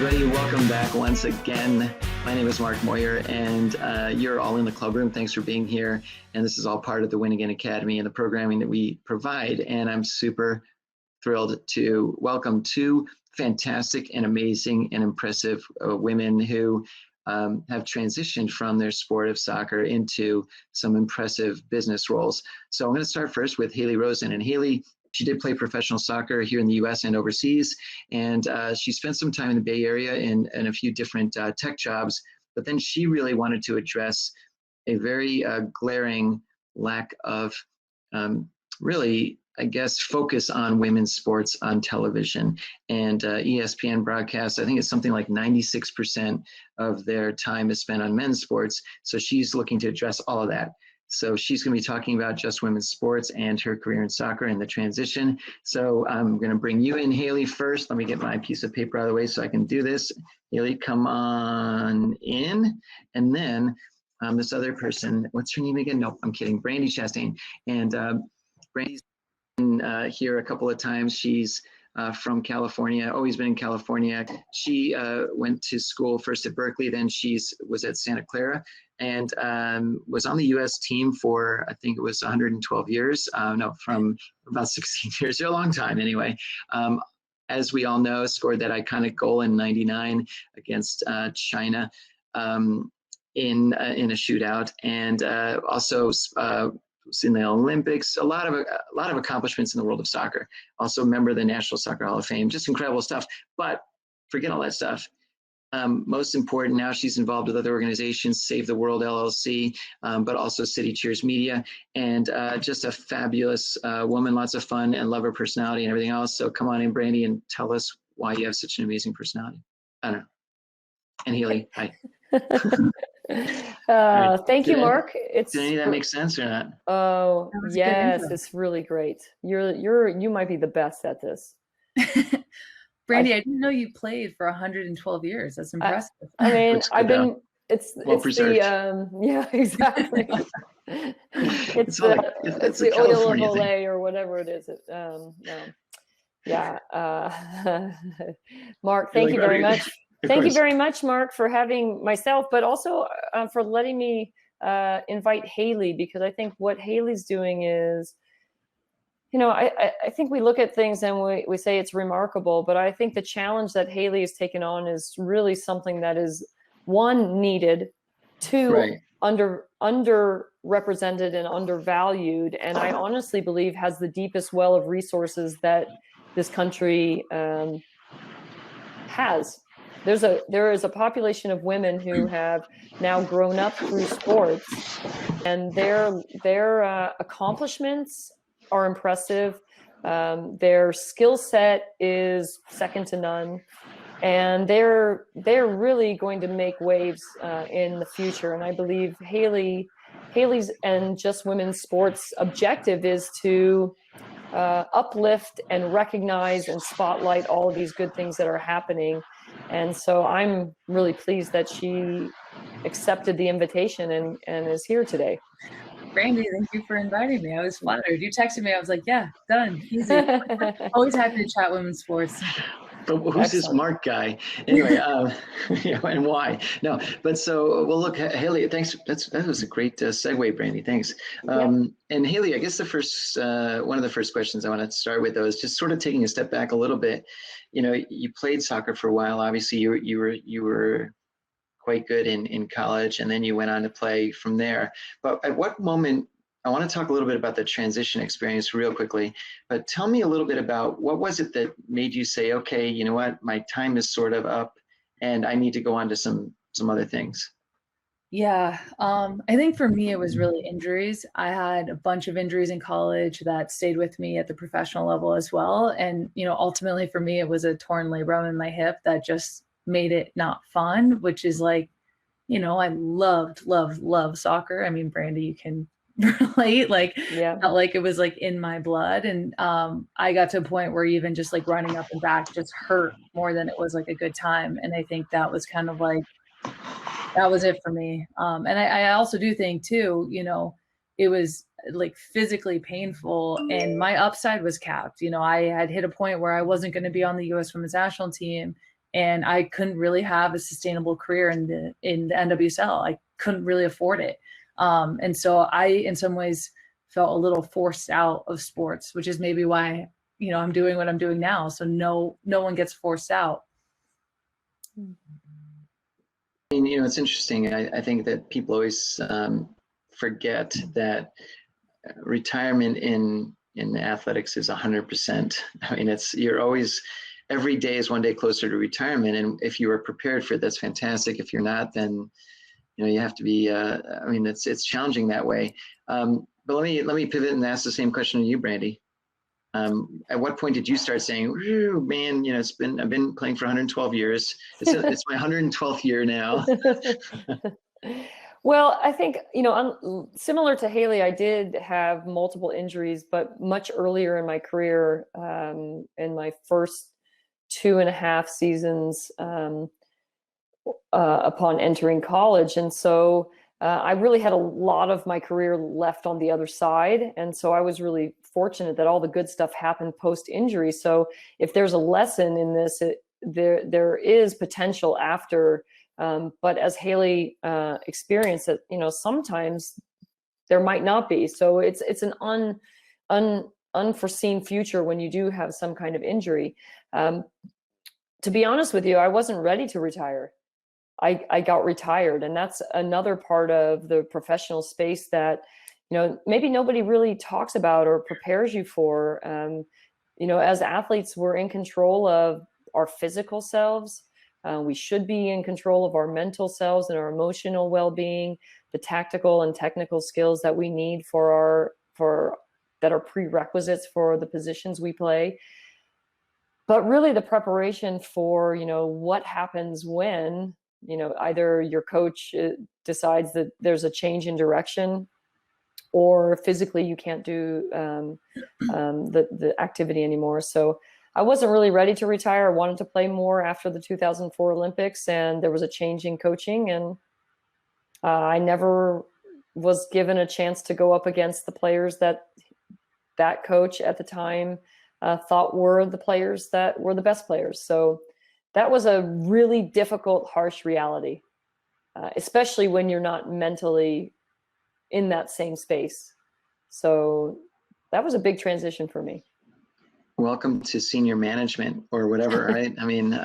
everybody. Welcome back once again. My name is Mark Moyer, and you're all in the Clubroom. Thanks for being here. And this is all part of the Win Again Academy and the programming that we provide. And I'm super thrilled to welcome two fantastic and amazing and impressive women who have transitioned from their sport of soccer into some impressive business roles. So I'm going to start first with Haley Rosen. And Haley, she did play professional soccer here in the US and overseas, and she spent some time in the Bay Area in a few different tech jobs, but then she really wanted to address a very glaring lack of really, I guess, focus on women's sports on television. And ESPN broadcasts, I think it's something like 96% of their time is spent on men's sports. So she's looking to address all of that. So she's going to be talking about just women's sports and her career in soccer and the transition. So I'm going to bring you in, Haley, first. Let me get my piece of paper out of the way so I can do this. Haley, come on in. And then this other person, what's her name again? Nope, I'm kidding. Brandi Chastain. And Brandi's been here a couple of times. She's from California, always been in California. She went to school first at Berkeley, then was at Santa Clara, and was on the U.S. team for, I think it was 112 years. No, from about 16 years, a long time anyway. As we all know, scored that iconic goal in '99 against China in a shootout, and also was in the Olympics. A lot of accomplishments in the world of soccer. Also a member of the National Soccer Hall of Fame. Just incredible stuff. But forget all that stuff. Most important, now she's involved with other organizations, Save the World LLC, but also CityCheers Media, and just a fabulous woman, lots of fun, and love her personality and everything else. So come on in, Brandi, and tell us why you have such an amazing personality. I don't know. And Haley, hi. Thank you, Mark. Did any of that make sense or not? Oh, yes, it's really great. You might be the best at this. Brandi, I didn't know you played for 112 years. That's impressive. I mean, I've been. It's preserved. Yeah, exactly. it's the oil of Olay or whatever it is. No. Yeah. Mark, thank you very much. Thank you very much, Mark, for having myself, but also for letting me invite Haley, because I think what Haley's doing is, I think we look at things and we say it's remarkable, but I think the challenge that Haley has taken on is really something that is, one, needed, two, right, underrepresented and undervalued, and I honestly believe has the deepest well of resources that this country has. There is a population of women who have now grown up through sports, and their accomplishments are impressive. Their skill set is second to none, and they're really going to make waves in the future. And I believe Haley's and Just Women's Sports objective is to uplift and recognize and spotlight all of these good things that are happening. And so I'm really pleased that she accepted the invitation and is here today. Brandi, thank you for inviting me. I was flattered. You texted me. I was like, yeah, done. Easy. Always happy to chat women's sports. But who's this Mark guy? Anyway, and why? No, but so, well, look, Haley, thanks. That was a great segue, Brandi. Thanks. And Haley, I guess the first, one of the first questions I want to start with, though, is just sort of taking a step back a little bit. You played soccer for a while. Obviously, you were quite good in college, and then you went on to play from there. But at what moment, I want to talk a little bit about the transition experience real quickly, but tell me a little bit about what was it that made you say, okay, you know what, my time is sort of up and I need to go on to some other things. Yeah, I think for me, it was really injuries. I had a bunch of injuries in college that stayed with me at the professional level as well. And, ultimately for me, it was a torn labrum in my hip that just made it not fun, which is like, I loved soccer. I mean, Brandi, you can relate, felt like it was like in my blood. And I got to a point where even just like running up and back just hurt more than it was like a good time. And I think that was kind of like, that was it for me. And I also do think too, it was like physically painful and my upside was capped. I had hit a point where I wasn't going to be on the U.S. women's national team. and I couldn't really have a sustainable career in the NWSL. I couldn't really afford it. And so I, in some ways, felt a little forced out of sports, which is maybe why, I'm doing what I'm doing now. So no one gets forced out. I mean, it's interesting. I think that people always forget that retirement in athletics is 100%. I mean, you're always, every day is one day closer to retirement. And if you are prepared for it, that's fantastic. If you're not, then, you have to be, I mean, it's challenging that way. But let me pivot and ask the same question to you, Brandi. At what point did you start saying, man, I've been playing for 112 years. It's my 112th year now. Well, I think, similar to Haley, I did have multiple injuries, but much earlier in my career, in my first 2.5 seasons upon entering college. And so I really had a lot of my career left on the other side. And so I was really fortunate that all the good stuff happened post-injury. So if there's a lesson in this, there is potential after. But as Haley experienced it, sometimes there might not be. So it's an unforeseen future when you do have some kind of injury. To be honest with you, I wasn't ready to retire. I got retired, and that's another part of the professional space that maybe nobody really talks about or prepares you for. As athletes, we're in control of our physical selves. We should be in control of our mental selves and our emotional well-being, the tactical and technical skills that we need that are prerequisites for the positions we play. But really the preparation for, what happens when, either your coach decides that there's a change in direction, or physically you can't do the activity anymore. So I wasn't really ready to retire. I wanted to play more after the 2004 Olympics, and there was a change in coaching, and I never was given a chance to go up against the players that coach at the time thought were the players that were the best players. So that was a really difficult, harsh reality, especially when you're not mentally in that same space. So that was a big transition for me. Welcome to senior management or whatever, right? I mean,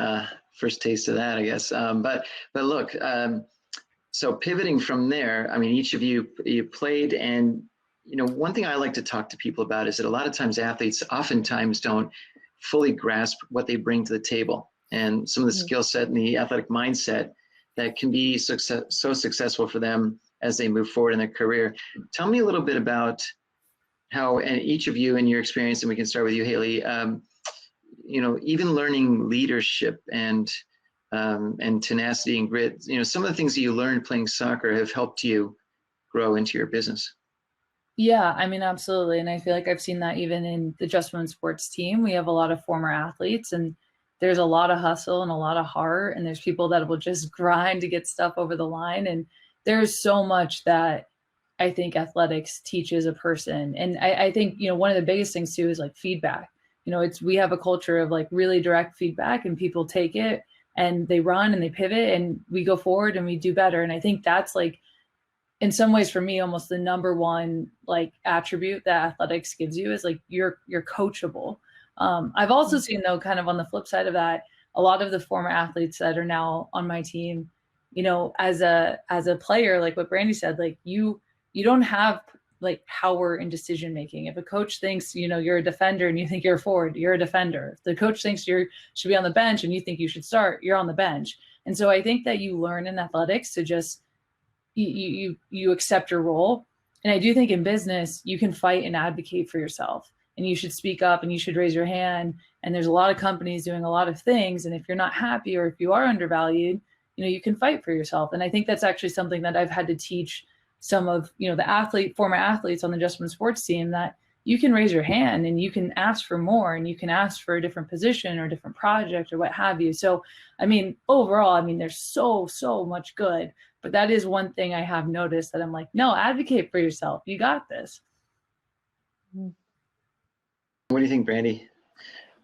first taste of that, I guess. But look, so pivoting from there, I mean, each of you played, and one thing I like to talk to people about is that a lot of times athletes oftentimes don't fully grasp what they bring to the table, and some of the skill set and the athletic mindset that can be so successful for them as they move forward in their career. Tell me a little bit about how, and each of you in your experience, and we can start with you, Haley, even learning leadership and tenacity and grit, some of the things that you learned playing soccer have helped you grow into your business. Yeah, I mean, absolutely. And I feel like I've seen that even in the Just Women Sports team. We have a lot of former athletes, and there's a lot of hustle and a lot of heart, and there's people that will just grind to get stuff over the line. And there's so much that I think athletics teaches a person. And I think, one of the biggest things too is like feedback. We have a culture of like really direct feedback, and people take it and they run and they pivot, and we go forward and we do better. And I think that's like, in some ways for me, almost the number one like attribute that athletics gives you is like you're coachable. I've also seen, though, kind of on the flip side of that, a lot of the former athletes that are now on my team, as a player, like what Brandi said, like you don't have like power in decision making. If a coach thinks, you're a defender and you think you're a forward, you're a defender. If the coach thinks you should be on the bench and you think you should start, you're on the bench. And so I think that you learn in athletics to just you accept your role. And I do think in business you can fight and advocate for yourself, and you should speak up and you should raise your hand. And there's a lot of companies doing a lot of things, and if you're not happy or if you are undervalued, you can fight for yourself. And I think that's actually something that I've had to teach some of the former athletes on the Just Women Sports team, that you can raise your hand and you can ask for more, and you can ask for a different position or a different project or what have you. So I mean, overall, I mean, there's so much good. But that is one thing I have noticed, that I'm like, no, advocate for yourself. You got this. What do you think, Brandi?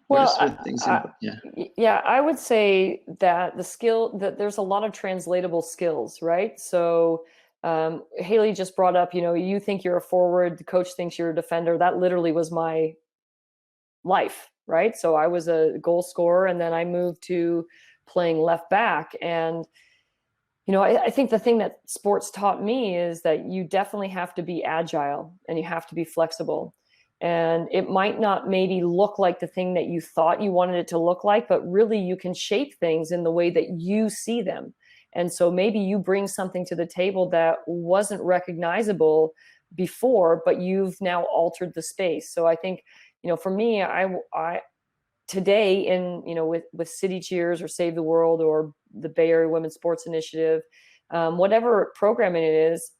What are Well, sort of things yeah. yeah, I would say that that there's a lot of translatable skills, right? So Haley just brought up, you think you're a forward, the coach thinks you're a defender. That literally was my life, right? So I was a goal scorer, and then I moved to playing left back. And I think the thing that sports taught me is that you definitely have to be agile and you have to be flexible. And it might not maybe look like the thing that you thought you wanted it to look like, but really you can shape things in the way that you see them. And so maybe you bring something to the table that wasn't recognizable before, but you've now altered the space. So I think, for me, I today with CityCheers or Save the World or the Bay Area Women's Sports Initiative, whatever programming it is,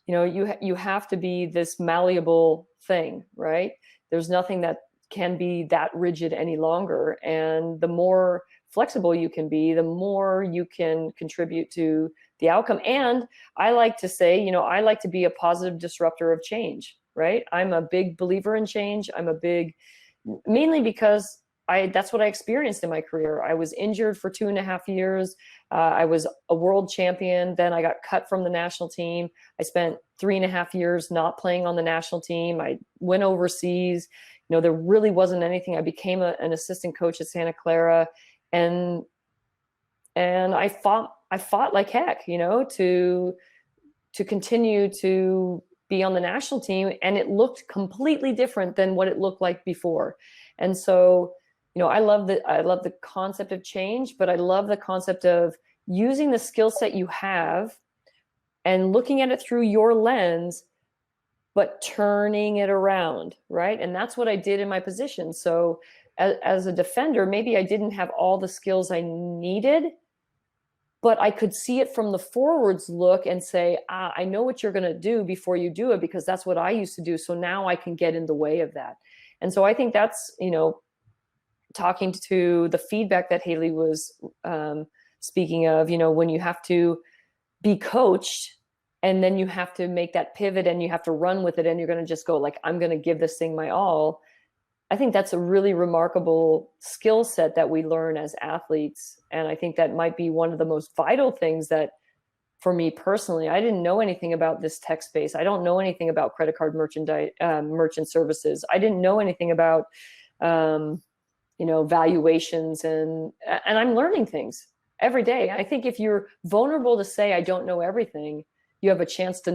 you have to be this malleable thing, right? There's nothing that can be that rigid any longer. And the more flexible you can be, the more you can contribute to the outcome. And I like to say, I like to be a positive disruptor of change, right? I'm a big believer in change. Mainly because that's what I experienced in my career. I was injured for 2.5 years. I was a world champion. Then I got cut from the national team. I spent 3.5 years not playing on the national team. I went overseas. There really wasn't anything. I became an assistant coach at Santa Clara, and I fought like heck, to continue to be on the national team, and it looked completely different than what it looked like before. And so, I love the concept of change, but I love the concept of using the skill set you have and looking at it through your lens, but turning it around, right? And that's what I did in my position. So as a defender, maybe I didn't have all the skills I needed, but I could see it from the forwards look and say, I know what you're going to do before you do it, because that's what I used to do. So now I can get in the way of that. And so I think that's, talking to the feedback that Haley was speaking of, when you have to be coached and then you have to make that pivot and you have to run with it and you're going to just go like, I'm going to give this thing my all. I think that's a really remarkable skill set that we learn as athletes. And I think that might be one of the most vital things that, for me personally, I didn't know anything about this tech space. I don't know anything about credit card merchant services. I didn't know anything about, valuations, and I'm learning things every day. I think if you're vulnerable to say, I don't know everything, you have a chance to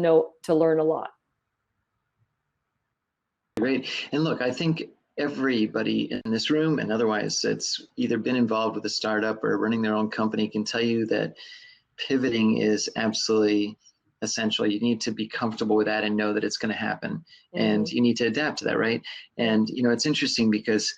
learn a lot. Great. And look, I think everybody in this room and otherwise that's either been involved with a startup or running their own company can tell you that pivoting is absolutely essential. You need to be comfortable with that and know that it's going to happen. Mm-hmm. And you need to adapt to that, right? And, it's interesting because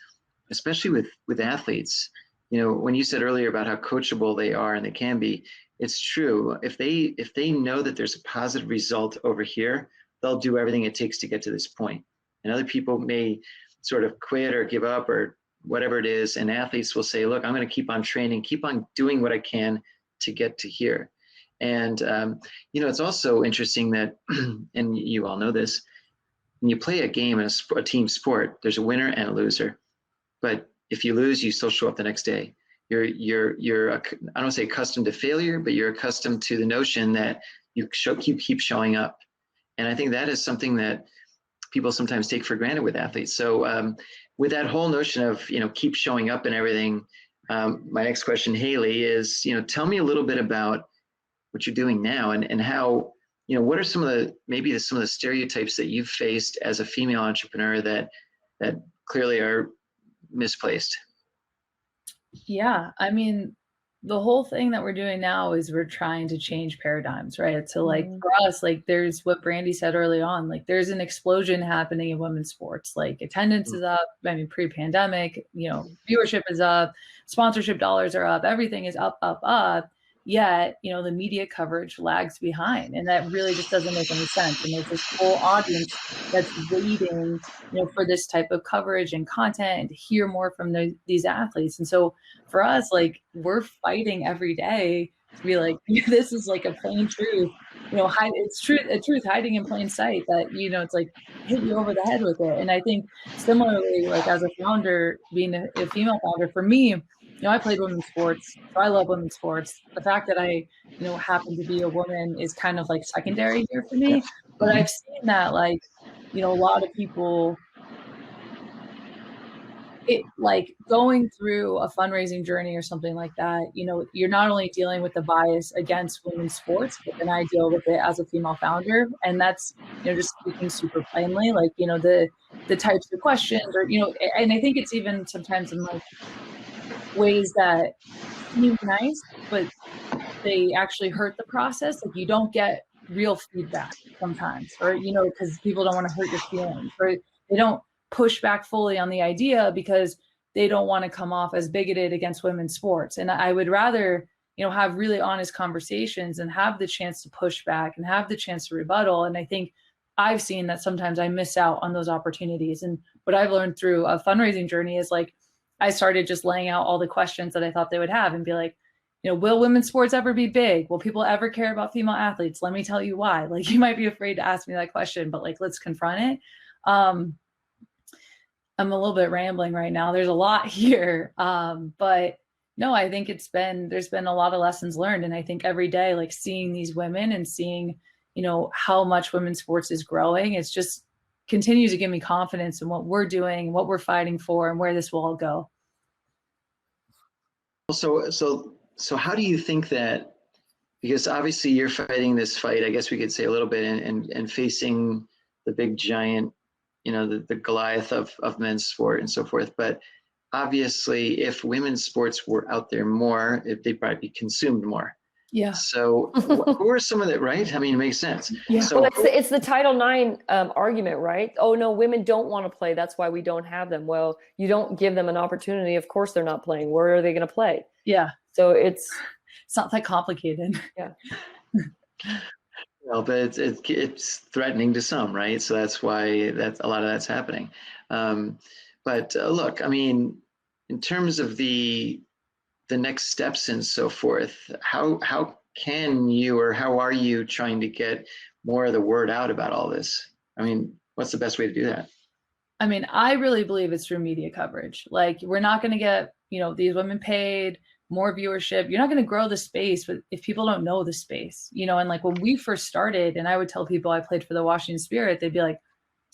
especially with athletes, when you said earlier about how coachable they are and they can be, it's true. If they know that there's a positive result over here, they'll do everything it takes to get to this point. And other people may sort of quit or give up or whatever it is. And athletes will say, look, I'm going to keep on training, keep on doing what I can to get to here. And, it's also interesting that, and you all know this, when you play a game in a team sport, there's a winner and a loser. But if you lose, you still show up the next day. You're I don't want to say accustomed to failure, but you're accustomed to the notion that you keep showing up. And I think that is something that people sometimes take for granted with athletes. So with that whole notion of, keep showing up and everything, my next question, Haley, is, tell me a little bit about what you're doing now and how, what are some of the stereotypes that you've faced as a female entrepreneur that clearly are misplaced? Yeah, I mean, the whole thing that we're doing now is we're trying to change paradigms, right? So like for us, like there's what Brandi said early on, like there's an explosion happening in women's sports. Like attendance is up. I mean, pre-pandemic, viewership is up, sponsorship dollars are up, everything is up, up, up. Yet, the media coverage lags behind, and that really just doesn't make any sense. And there's this whole audience that's waiting, for this type of coverage and content and to hear more from these athletes. And so for us, like we're fighting every day to be like, this is like a plain truth. it's truth hiding in plain sight that, it's like hit you over the head with it. And I think similarly, like as a founder, being a female founder, for me, I played women's sports, so I love women's sports. The fact that I, happen to be a woman is kind of like secondary here for me. But I've seen that, like, a lot of people, like going through a fundraising journey or something like that, you're not only dealing with the bias against women's sports, but then I deal with it as a female founder. And that's, just speaking super plainly, like, the types of questions or, and I think it's even sometimes in like ways that seem nice, but they actually hurt the process. Like you don't get real feedback sometimes, or, because people don't want to hurt your feelings, or they don't push back fully on the idea because they don't want to come off as bigoted against women's sports. And I would rather, have really honest conversations and have the chance to push back and have the chance to rebuttal. And I think I've seen that sometimes I miss out on those opportunities. And what I've learned through a fundraising journey is like, I started just laying out all the questions that I thought they would have and be like, will women's sports ever be big? Will people ever care about female athletes? Let me tell you why. Like, you might be afraid to ask me that question, but like, let's confront it. I'm a little bit rambling right now. There's a lot here. But no, I think there's been a lot of lessons learned. And I think every day, like seeing these women and seeing, how much women's sports is growing, it's just continues to give me confidence in what we're doing, what we're fighting for, and where this will all go. So how do you think that, because obviously you're fighting this fight, I guess we could say a little bit, and facing the big giant, the Goliath of men's sport and so forth. But obviously if women's sports were out there more, they'd probably be consumed more. Yeah. So who are some of that, right? I mean, it makes sense. Yeah. So well, it's the Title IX argument, right? Oh no, women don't want to play. That's why we don't have them. Well, you don't give them an opportunity. Of course they're not playing. Where are they going to play? Yeah. So it's not that complicated. Yeah. Well, but it's threatening to some, right? So that's why a lot of that's happening. But look, I mean, in terms of the next steps and so forth, how can you, or how are you trying to get more of the word out about all this? I mean, what's the best way to do that? I mean, I really believe it's through media coverage. Like, we're not going to get, these women paid, more viewership. You're not going to grow the space if people don't know the space, and like when we first started, and I would tell people I played for the Washington Spirit, they'd be like,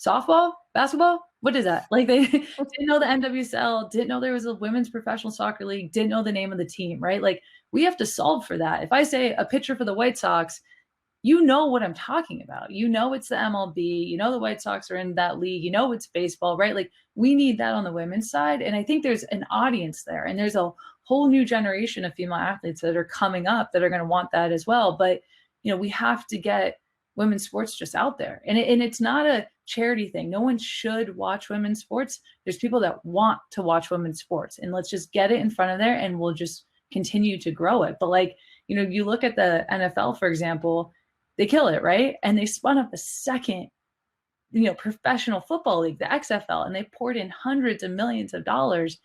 softball, basketball, what is that? Like, they didn't know the NWSL, didn't know there was a women's professional soccer league, didn't know the name of the team, right? Like, we have to solve for that. If I say a pitcher for the White Sox, you know what I'm talking about. It's the MLB, the White Sox are in that league, it's baseball, right? Like, we need that on the women's side. And I think there's an audience there, and there's a whole new generation of female athletes that are coming up that are going to want that as well. But, we have to get women's sports just out there. And it's not a charity thing. No one should watch women's sports. There's people that want to watch women's sports, and let's just get it in front of there, and we'll just continue to grow it. But like, you look at the NFL, for example, they kill it, right? And they spun up a second, professional football league, the XFL, and they poured in hundreds of millions of dollars.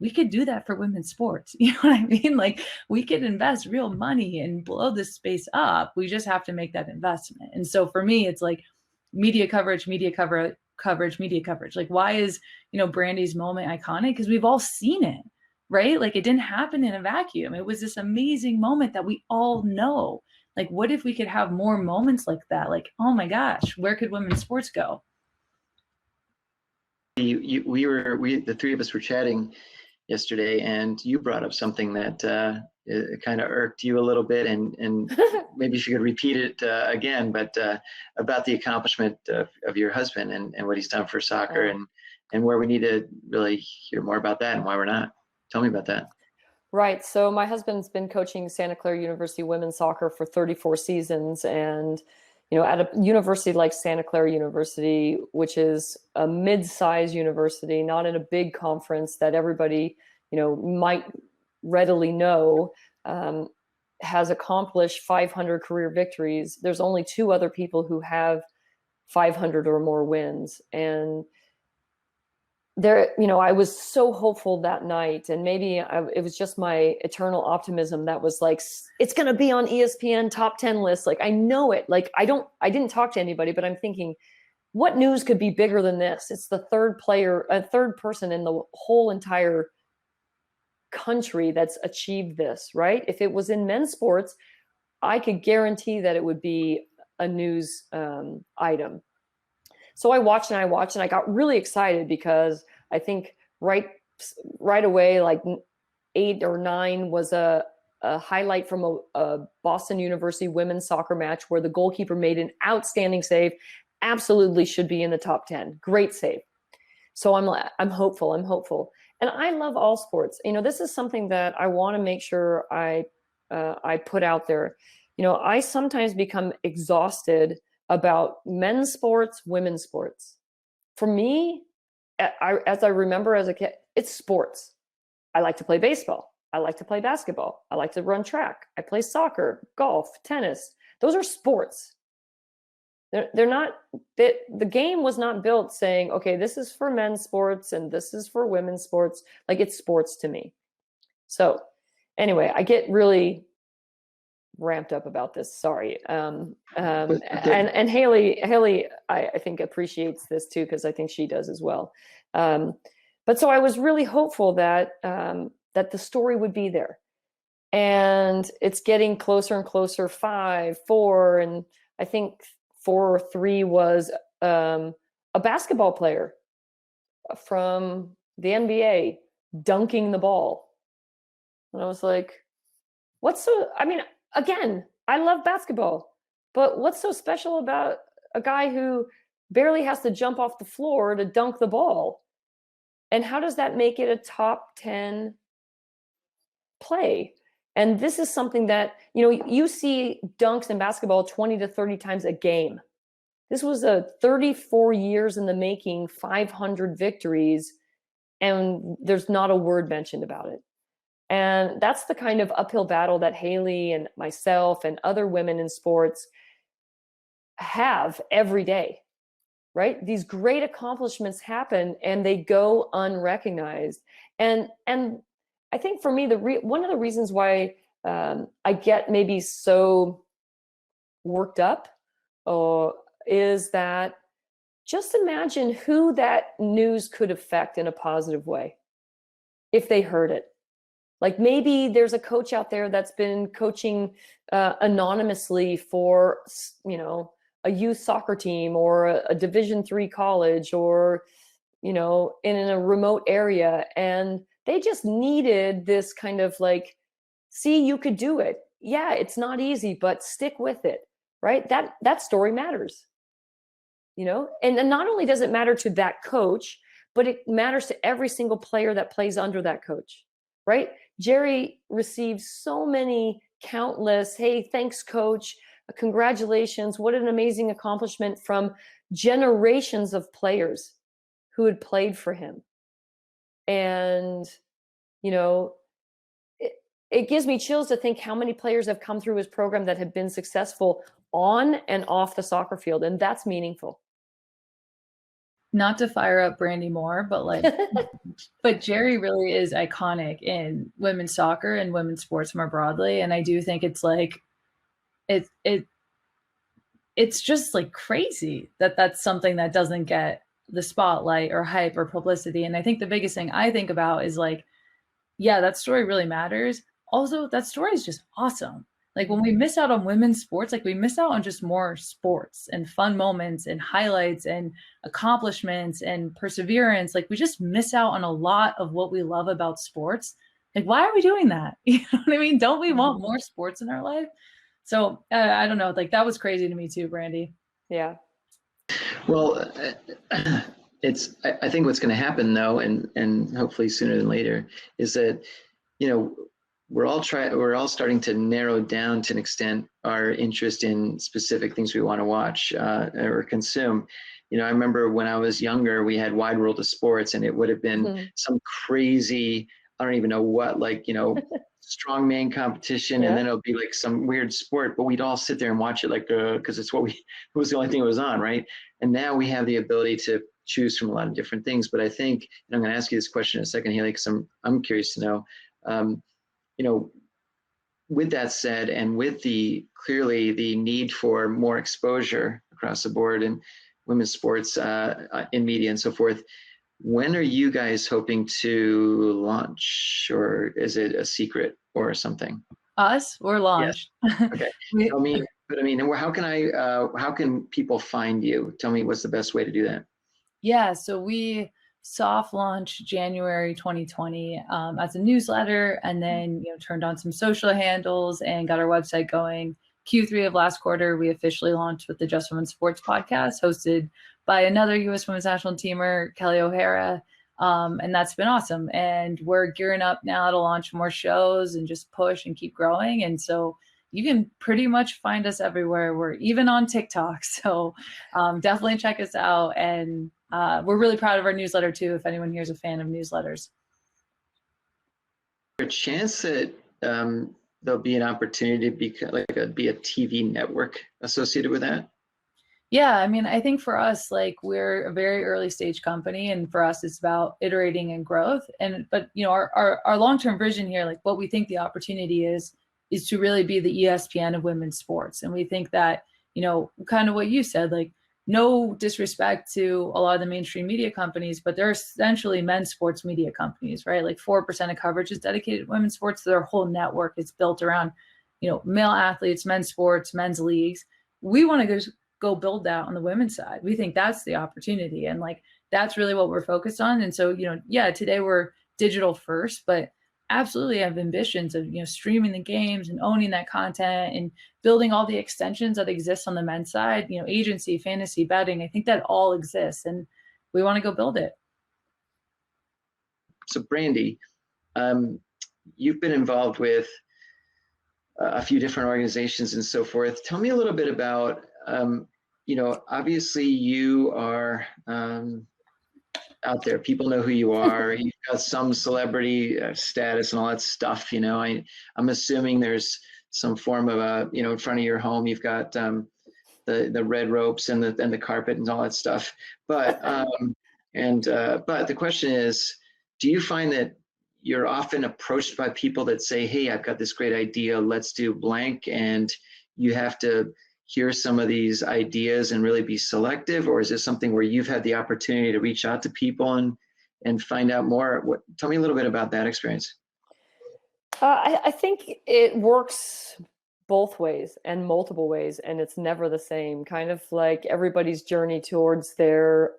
We could do that for women's sports. You know what I mean? Like, we could invest real money and blow this space up. We just have to make that investment. And so for me, it's like media coverage, media coverage, media coverage. Like, why is, Brandi's moment iconic? Because we've all seen it, right? Like, it didn't happen in a vacuum. It was this amazing moment that we all know. Like, what if we could have more moments like that? Like, oh my gosh, where could women's sports go? The three of us were chatting yesterday, and you brought up something that kind of irked you a little bit, and maybe if you could repeat it again, but about the accomplishment of your husband and what he's done for soccer, and where we need to really hear more about that and why we're not. Tell me about that. Right. So my husband's been coaching Santa Clara University women's soccer for 34 seasons. And, at a university like Santa Clara University, which is a mid-sized university, not in a big conference that everybody, might readily know, has accomplished 500 career victories. There's only 2 other people who have 500 or more wins. And there, I was so hopeful that night, and maybe it was just my eternal optimism that was like, it's going to be on ESPN top 10 list. Like, I know it. Like, I didn't talk to anybody, but I'm thinking, what news could be bigger than this? It's the third person in the whole entire country that's achieved this, right? If it was in men's sports, I could guarantee that it would be a news item. So I watched and I got really excited because I think right away, like 8 or 9 was a highlight from a Boston University women's soccer match where the goalkeeper made an outstanding save. Absolutely should be in the top 10. Great save. So I'm hopeful. And I love all sports. This is something that I want to make sure I put out there. I sometimes become exhausted about men's sports, women's sports. For me, as I remember as a kid, it's sports. I like to play baseball. I like to play basketball. I like to run track. I play soccer, golf, tennis. Those are sports. They're not, the game was not built saying, okay, this is for men's sports and this is for women's sports. Like, it's sports to me. So anyway, I get really ramped up about this. Sorry. And Haley, I think appreciates this too, because I think she does as well. But so I was really hopeful that that the story would be there, and it's getting closer and closer. 5, 4, and I think 4 or 3 was a basketball player from the NBA dunking the ball, and I was like, "What's so?" I mean, again, I love basketball, but what's so special about a guy who barely has to jump off the floor to dunk the ball? And how does that make it a top 10 play? And this is something that, you see dunks in basketball 20 to 30 times a game. This was a 34 years in the making, 500 victories, and there's not a word mentioned about it. And that's the kind of uphill battle that Haley and myself and other women in sports have every day, right? These great accomplishments happen and they go unrecognized. And I think for me, one of the reasons why I get maybe so worked up is that just imagine who that news could affect in a positive way if they heard it. Like, maybe there's a coach out there that's been coaching anonymously for, a youth soccer team or a Division III college, or, in a remote area. And they just needed this kind of like, see, you could do it. Yeah, it's not easy, but stick with it, right? That story matters, and not only does it matter to that coach, but it matters to every single player that plays under that coach, right? Jerry received so many countless, hey, thanks, coach. Congratulations. What an amazing accomplishment from generations of players who had played for him. And, it gives me chills to think how many players have come through his program that have been successful on and off the soccer field. And that's meaningful. Not to fire up Brandi more, but but Jerry really is iconic in women's soccer and women's sports more broadly. And I do think it's like, it's just like crazy that that's something that doesn't get the spotlight or hype or publicity. And I think the biggest thing I think about is like, yeah, that story really matters. Also, that story is just awesome. Like, when we miss out on women's sports, like, we miss out on just more sports and fun moments and highlights and accomplishments and perseverance. Like, we just miss out on a lot of what we love about sports. Like, why are we doing that? You know what I mean? Don't we want more sports in our life? So I don't know. Like, that was crazy to me too, Brandi. Yeah. Well, I think what's going to happen though, and hopefully sooner than later, is that, we're all starting to narrow down to an extent our interest in specific things we want to watch or consume. I remember when I was younger, we had Wide World of Sports, and it would have been some crazy, I don't even know what, like, strongman competition, and then it'll be like some weird sport, but we'd all sit there and watch it like because it was the only thing that was on, right? And now we have the ability to choose from a lot of different things. But I think, and I'm going to ask you this question in a second, Haley, because I'm curious to know, you know, with that said, and with clearly the need for more exposure across the board in women's sports, in media and so forth, when are you guys hoping to launch, or is it a secret or something? Us? We're launched. Yes. Okay. Tell me, but I mean, how can people find you? Tell me what's the best way to do that? Yeah, so we soft launched January 2020 as a newsletter, and then turned on some social handles and got our website going. Q3 of last quarter, we officially launched with the Just Women's Sports podcast, hosted by another U.S. Women's National Teamer, Kelly O'Hara, and that's been awesome. And we're gearing up now to launch more shows and just push and keep growing. And so you can pretty much find us everywhere. We're even on TikTok, so definitely check us out. And we're really proud of our newsletter too, if anyone here is a fan of newsletters. A chance that there'll be an opportunity to be a TV network associated with that? Yeah, I mean, I think for us, like, we're a very early stage company, and for us, it's about iterating and growth. But our long-term vision here, like what we think the opportunity is to really be the ESPN of women's sports. And we think that, kind of what you said, like, no disrespect to a lot of the mainstream media companies, but they're essentially men's sports media companies, right? Like 4% of coverage is dedicated to women's sports. Their whole network is built around, male athletes, men's sports, men's leagues. We want to go build that on the women's side. We think that's the opportunity. And like, that's really what we're focused on. And so, yeah, today we're digital first, but absolutely have ambitions of, streaming the games and owning that content and building all the extensions that exist on the men's side, agency, fantasy, betting. I think that all exists, and we want to go build it. So Brandi, you've been involved with a few different organizations and so forth. Tell me a little bit about, obviously you are out there. People know who you are. You've got some celebrity status and all that stuff. I'm assuming there's some form of in front of your home, you've got the red ropes and the carpet and all that stuff. But but the question is, do you find that you're often approached by people that say, hey, I've got this great idea, let's do blank, and you have to hear some of these ideas and really be selective? Or is this something where you've had the opportunity to reach out to people and find out more? Tell me a little bit about that experience. I think it works both ways and multiple ways, and it's never the same. Kind of like everybody's journey towards their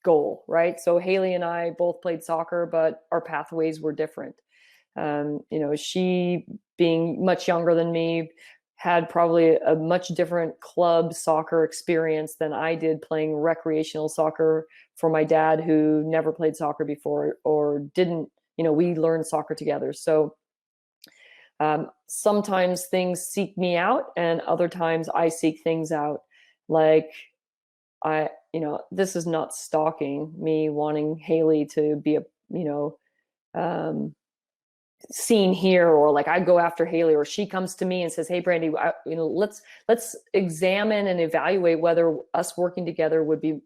goal, right? So Haley and I both played soccer, but our pathways were different. She, being much younger than me, had probably a much different club soccer experience than I did, playing recreational soccer for my dad, who never played soccer before or didn't, we learned soccer together. So sometimes things seek me out and other times I seek things out. Like this is not stalking, me wanting Haley to be seen here, or like I go after Haley, or she comes to me and says, hey, Brandi, let's examine and evaluate whether us working together would be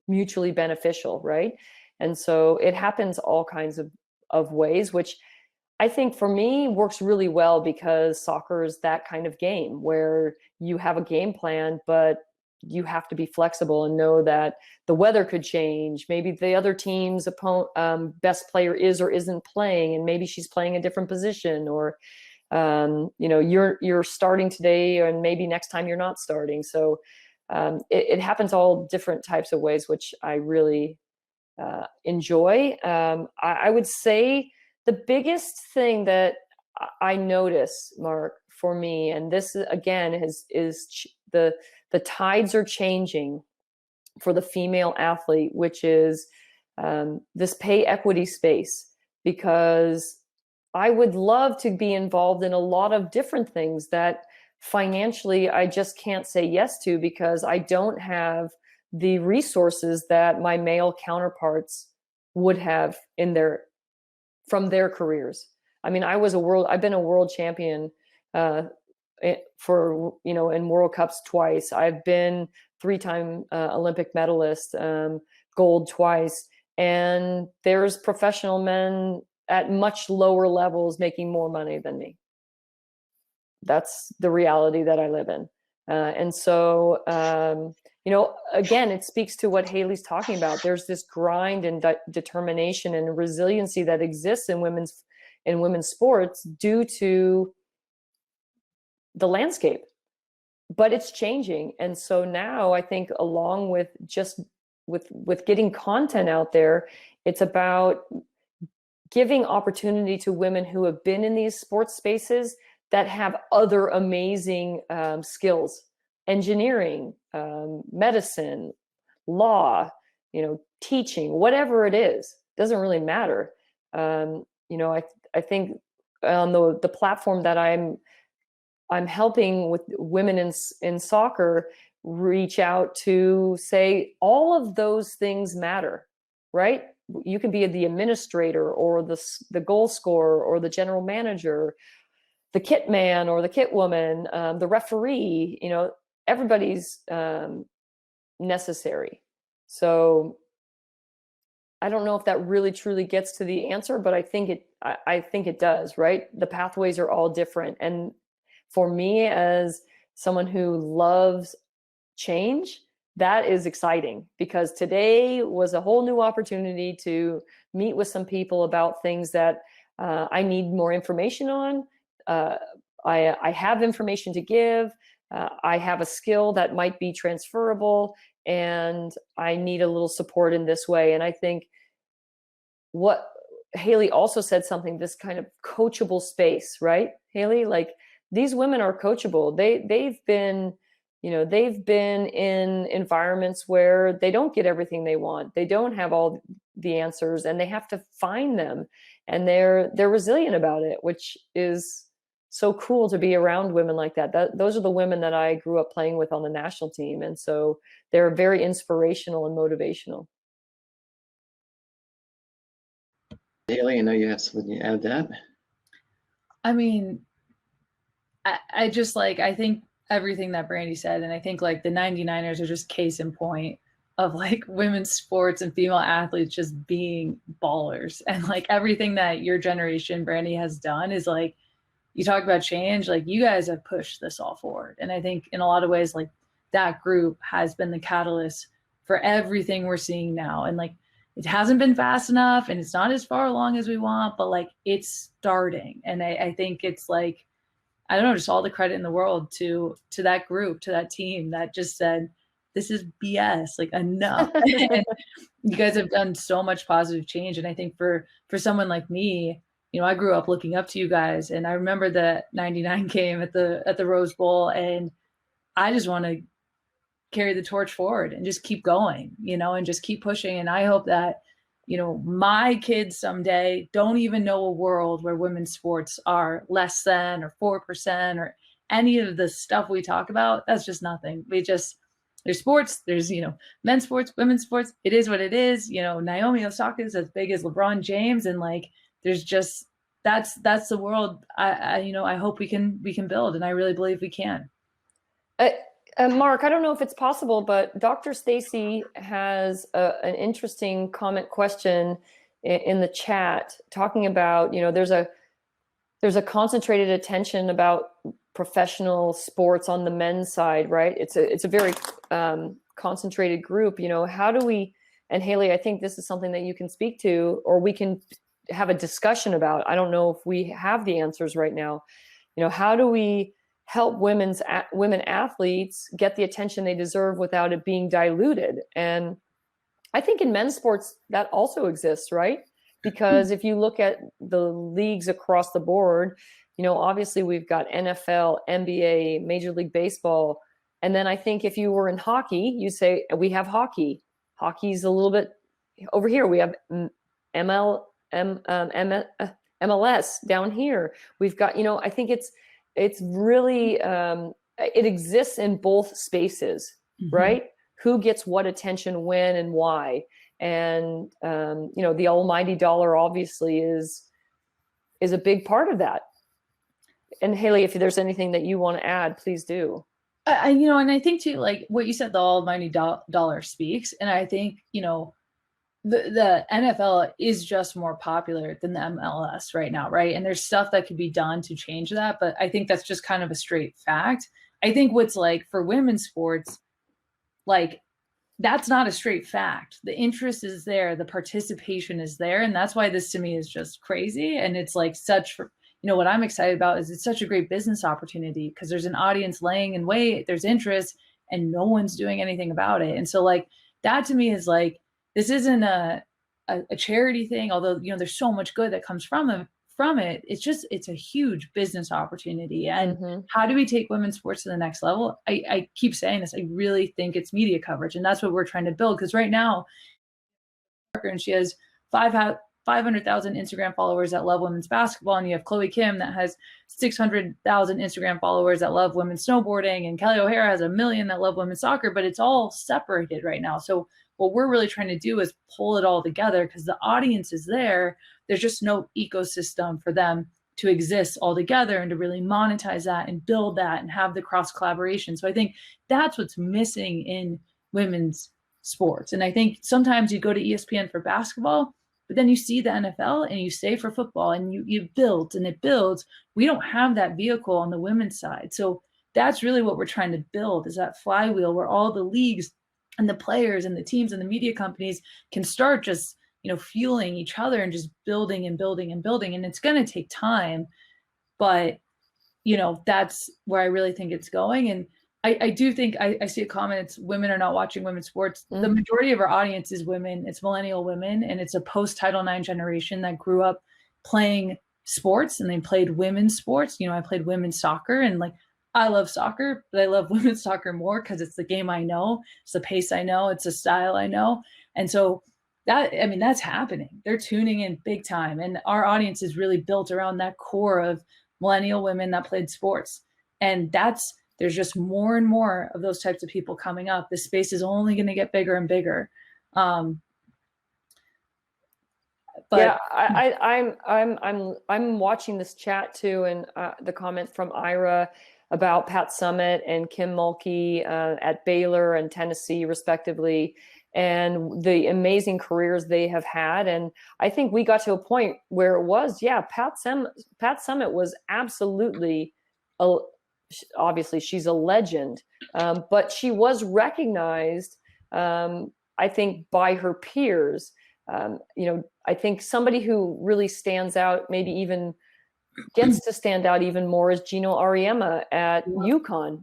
mutually beneficial, right? And so it happens all kinds of ways, which I think for me works really well, because soccer is that kind of game where you have a game plan, but you have to be flexible and know that the weather could change. Maybe the other team's best player is or isn't playing, and maybe she's playing a different position, or you're starting today and maybe next time you're not starting. So it happens all different types of ways, which I really enjoy. I would say the biggest thing that I notice, Mark, for me, and this again is the tides are changing for the female athlete, which is this pay equity space, because I would love to be involved in a lot of different things that financially I just can't say yes to, because I don't have the resources that my male counterparts would have from their careers. I mean, I've been a world champion for, in World Cups twice. I've been 3-time Olympic medalist, gold twice. And there's professional men at much lower levels making more money than me. That's the reality that I live in. And so, again, it speaks to what Haley's talking about. There's this grind and determination and resiliency that exists in women's sports due to the landscape, but it's changing. And so now I think, along with just with getting content out there, it's about giving opportunity to women who have been in these sports spaces that have other amazing skills: engineering, medicine, law, teaching, whatever it is, doesn't really matter. I think on the platform that I'm helping with women in soccer reach out to say all of those things matter, right? You can be the administrator or the goal scorer or the general manager, the kit man or the kit woman, the referee, everybody's necessary. So I don't know if that really truly gets to the answer, but I think it does, right? The pathways are all different. And for me, as someone who loves change, that is exciting, because today was a whole new opportunity to meet with some people about things that I need more information on. I have information to give. I have a skill that might be transferable, and I need a little support in this way. And I think what Haley also said, something, this kind of coachable space, right, Haley? Like, these women are coachable. They've been in environments where they don't get everything they want. They don't have all the answers, and they have to find them. And they're resilient about it, which is so cool to be around women like that. Those are the women that I grew up playing with on the national team. And so they're very inspirational and motivational. Haley, I know you have something to add to that. I mean, I just I think everything that Brandi said, and I think the 99ers are just case in point of women's sports and female athletes just being ballers. And everything that your generation, Brandi, has done is you talk about change, you guys have pushed this all forward. And I think in a lot of ways, that group has been the catalyst for everything we're seeing now. And it hasn't been fast enough, and it's not as far along as we want, but it's starting. And I think it's I don't know, just all the credit in the world to that group, to that team that just said, this is BS, enough. And you guys have done so much positive change. And I think for someone like me, I grew up looking up to you guys, and I remember the 99 game at the Rose Bowl, and I just want to carry the torch forward and just keep going, and just keep pushing. And I hope that, my kids someday don't even know a world where women's sports are less than or 4% or any of the stuff we talk about. That's just nothing. There's sports, there's, men's sports, women's sports. It is what it is. Naomi Osaka is as big as LeBron James. And there's just, that's the world I hope we can build. And I really believe we can. Mark, I don't know if it's possible, but Dr. Stacy has an interesting comment question in the chat, talking about, there's a concentrated attention about professional sports on the men's side, right? It's a very concentrated group. How do we, and Haley, I think this is something that you can speak to, or we can have a discussion about. I don't know if we have the answers right now. How do we help women athletes get the attention they deserve without it being diluted? And I think in men's sports that also exists, right? Because if you look at the leagues across the board, obviously we've got NFL, NBA, Major League Baseball. And then I think if you were in hockey, you say we have hockey. Hockey's a little bit over here. We have MLS down here. We've got, I think it's really, it exists in both spaces, mm-hmm. right? Who gets what attention when and why? And, the almighty dollar obviously is a big part of that. And Haley, if there's anything that you want to add, please do. And I think too, like what you said, the almighty dollar speaks. And I think, the NFL is just more popular than the MLS right now, right? And there's stuff that could be done to change that, but I think that's just kind of a straight fact. I think what's like for women's sports, like that's not a straight fact. The interest is there, the participation is there, and that's why this to me is just crazy. And it's like what I'm excited about is it's such a great business opportunity because there's an audience laying in wait, there's interest, and no one's doing anything about it. And so like that to me is like, this isn't a charity thing, although there's so much good that comes from it. It's a huge business opportunity. And how do we take women's sports to the next level? I keep saying this. I really think it's media coverage, and that's what we're trying to build. Because right now, and she has 500,000 Instagram followers that love women's basketball, and you have Chloe Kim that has 600,000 Instagram followers that love women's snowboarding, and Kelly O'Hara has 1 million that love women's soccer. But it's all separated right now. So what we're really trying to do is pull it all together because the audience is there. There's just no ecosystem for them to exist all together and to really monetize that and build that and have the cross collaboration. So I think that's what's missing in women's sports. And I think sometimes you go to ESPN for basketball, but then you see the NFL and you stay for football and you build and it builds. We don't have that vehicle on the women's side. So that's really what we're trying to build is that flywheel where all the leagues and the players and the teams and the media companies can start just, fueling each other and just building and building and building. And it's going to take time, but, that's where I really think it's going. And I do think I see a comment, it's women are not watching women's sports. The majority of our audience is women. It's millennial women. And it's a post-Title IX generation that grew up playing sports and they played women's sports. I played women's soccer and like, I love soccer, but I love women's soccer more because it's the game I know. It's the pace I know. It's the style I know. And so that's happening. They're tuning in big time. And our audience is really built around that core of millennial women that played sports. And there's just more and more of those types of people coming up. The space is only going to get bigger and bigger. But yeah, I'm watching this chat too, and the comments from Ira about Pat Summitt and Kim Mulkey at Baylor and Tennessee, respectively, and the amazing careers they have had. And I think we got to a point where it was, Pat Summitt was absolutely, obviously she's a legend, but she was recognized, I think, by her peers. I think somebody who really stands out, maybe even gets to stand out even more is Gino Auriemma at UConn.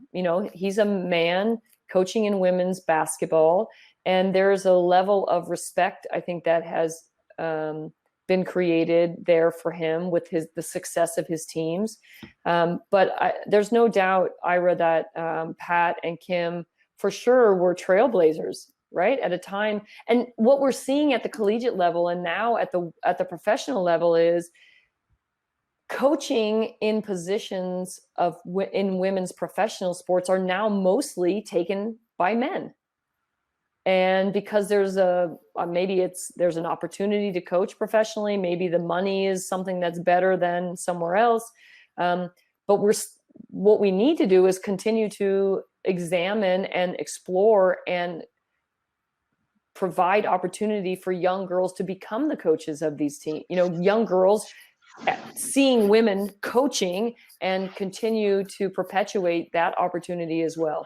He's a man coaching in women's basketball, and there's a level of respect, I think, that has been created there for him with the success of his teams. But there's no doubt, Ira, that Pat and Kim for sure were trailblazers, right, at a time. And what we're seeing at the collegiate level and now at the professional level is coaching in positions in women's professional sports are now mostly taken by men. And because there's there's an opportunity to coach professionally, maybe the money is something that's better than somewhere else. But what we need to do is continue to examine and explore and provide opportunity for young girls to become the coaches of these teams. Young girls seeing women coaching and continue to perpetuate that opportunity as well.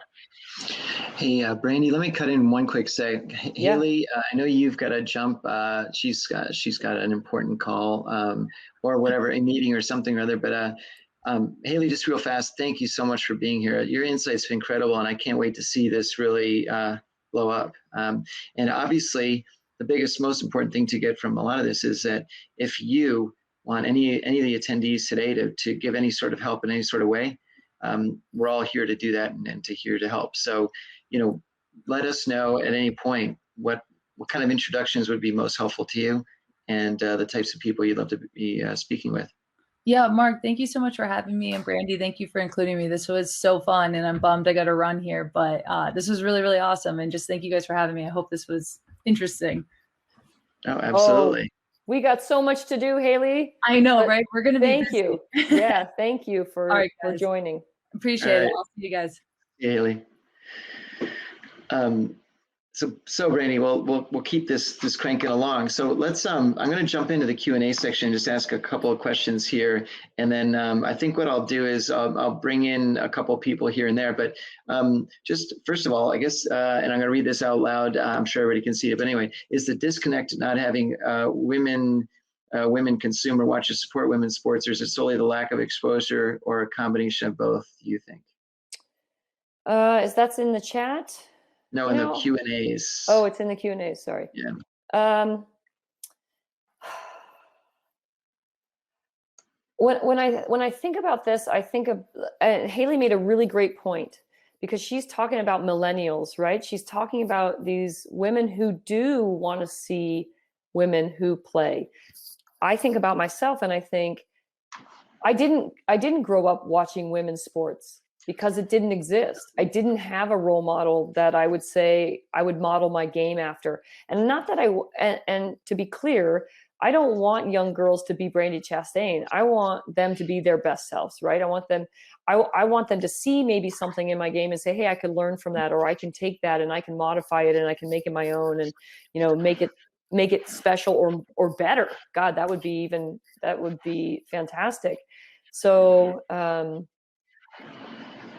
Hey, Brandi, let me cut in one quick sec. Haley, I know you've got to jump. She's got an important call or whatever, a meeting or something or other. But Haley, just real fast, thank you so much for being here. Your insight's been incredible, and I can't wait to see this really blow up. And obviously, the biggest, most important thing to get from a lot of this is that if you want any of the attendees today to give any sort of help in any sort of way, we're all here to do that and here to help. So, let us know at any point what kind of introductions would be most helpful to you and the types of people you'd love to be speaking with. Yeah, Mark, thank you so much for having me. And Brandi, thank you for including me. This was so fun, and I'm bummed I got to run here, but this was really, really awesome. And just thank you guys for having me. I hope this was interesting. Oh, absolutely. We got so much to do, Haley. I know, right? We're going to be busy. You. Yeah, thank you for joining. Appreciate it. I'll see you guys. Yeah, Haley. So Brandi, we'll keep this cranking along. So let's I'm going to jump into the Q&A section, just ask a couple of questions here, and then I think what I'll do is I'll bring in a couple of people here and there. But just first of all, I guess, and I'm going to read this out loud. I'm sure everybody can see it, but anyway, is the disconnect not having women consume or watch or support women's sports, or is it solely the lack of exposure, or a combination of both? Do you think? Is that's in the chat? No, in the Q&As. Oh, it's in the Q&As. Sorry. Yeah. When I think about this, I think of Haley made a really great point, because she's talking about millennials, right? She's talking about these women who do want to see women who play. I think about myself, and I think I didn't grow up watching women's sports because it didn't exist. I didn't have a role model that I would say I would model my game after. And not that and to be clear, I don't want young girls to be Brandi Chastain. I want them to be their best selves, right? I want them to see maybe something in my game and say, hey, I could learn from that, or I can take that and I can modify it and I can make it my own, and, you know, make it special or better. God, that would be fantastic. So,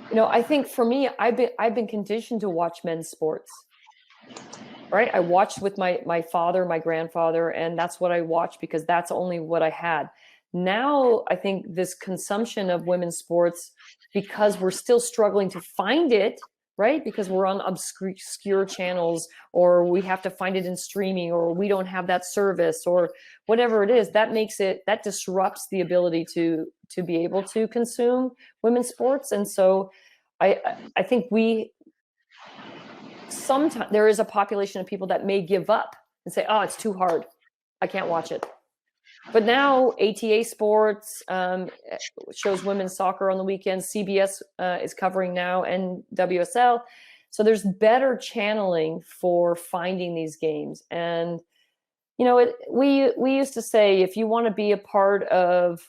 you know, I think for me, I've been conditioned to watch men's sports, right? I watched with my father, my grandfather, and that's what I watched because that's only what I had. Now, I think this consumption of women's sports, because we're still struggling to find it, right? Because we're on obscure channels, or we have to find it in streaming, or we don't have that service, or whatever it is, that disrupts the ability to be able to consume women's sports. And so I think sometimes there is a population of people that may give up and say, oh, it's too hard, I can't watch it. But now ATA Sports shows women's soccer on the weekends. CBS is covering now, and WSL. So there's better channeling for finding these games. And, you know, we used to say, if you want to be a part of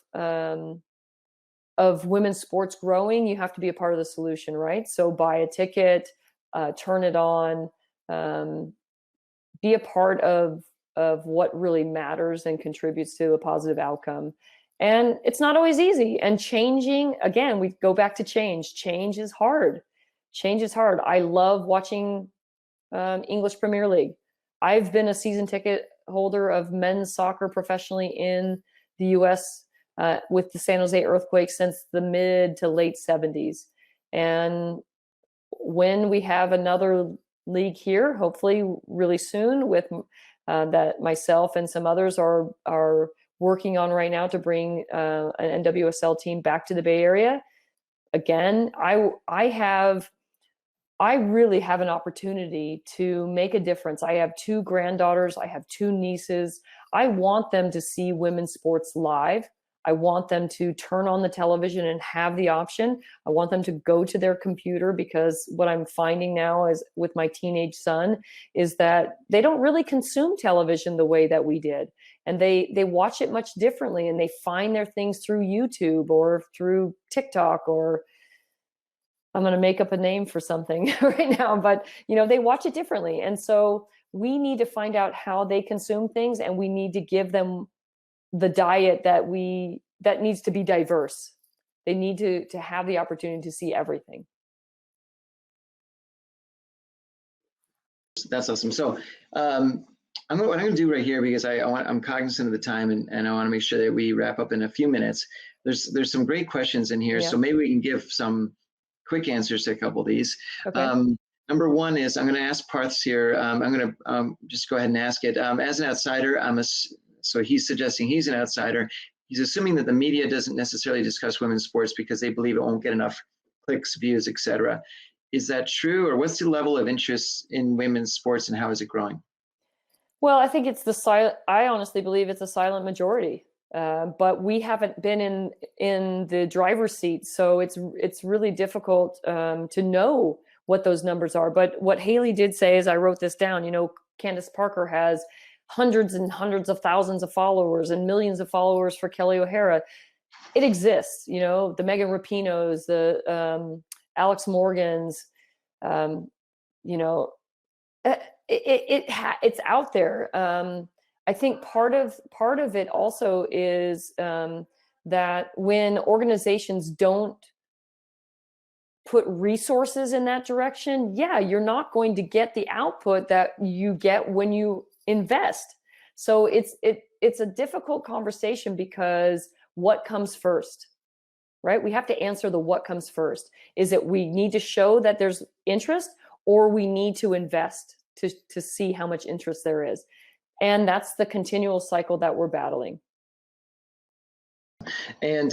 women's sports growing, you have to be a part of the solution, right? So buy a ticket, turn it on, be a part of what really matters and contributes to a positive outcome. And it's not always easy. And changing, again, we go back to change. Change is hard. Change is hard. I love watching English Premier League. I've been a season ticket holder of men's soccer professionally in the US with the San Jose Earthquake since the mid to late 70s. And when we have another league here, hopefully really soon, with that myself and some others are working on right now to bring an NWSL team back to the Bay Area. Again, I really have an opportunity to make a difference. I have 2 granddaughters. I have 2 nieces. I want them to see women's sports live. I want them to turn on the television and have the option. I want them to go to their computer, because what I'm finding now is with my teenage son is that they don't really consume television the way that we did. And they watch it much differently, and they find their things through YouTube or through TikTok, or I'm going to make up a name for something right now, but you know, they watch it differently. And so we need to find out how they consume things, and we need to give them the diet that needs to be diverse. They need to have the opportunity to see everything. That's awesome. So what I'm going to do right here, because I'm cognizant of the time, and I want to make sure that we wrap up in a few minutes. There's some great questions in here, so maybe we can give some quick answers to a couple of these. Okay. Number one is, I'm going to ask Parths here. I'm going to just go ahead and ask it. As an outsider, so he's suggesting he's an outsider. He's assuming that the media doesn't necessarily discuss women's sports because they believe it won't get enough clicks, views, etc. Is that true, or what's the level of interest in women's sports, and how is it growing? Well, I think I honestly believe it's a silent majority, but we haven't been in the driver's seat, so it's really difficult to know what those numbers are. But what Haley did say is, I wrote this down. You know, Candace Parker has hundreds and hundreds of thousands of followers and millions of followers for Kelly O'Hara. It exists, you know, the Megan Rapinos, the Alex Morgan's, it's out there. I think part of it also is that when organizations don't put resources in that direction, you're not going to get the output that you get when you invest. So it's a difficult conversation, because what comes first, right? We have to answer the what comes first. Is it we need to show that there's interest, or we need to invest to see how much interest there is? And that's the continual cycle that we're battling. And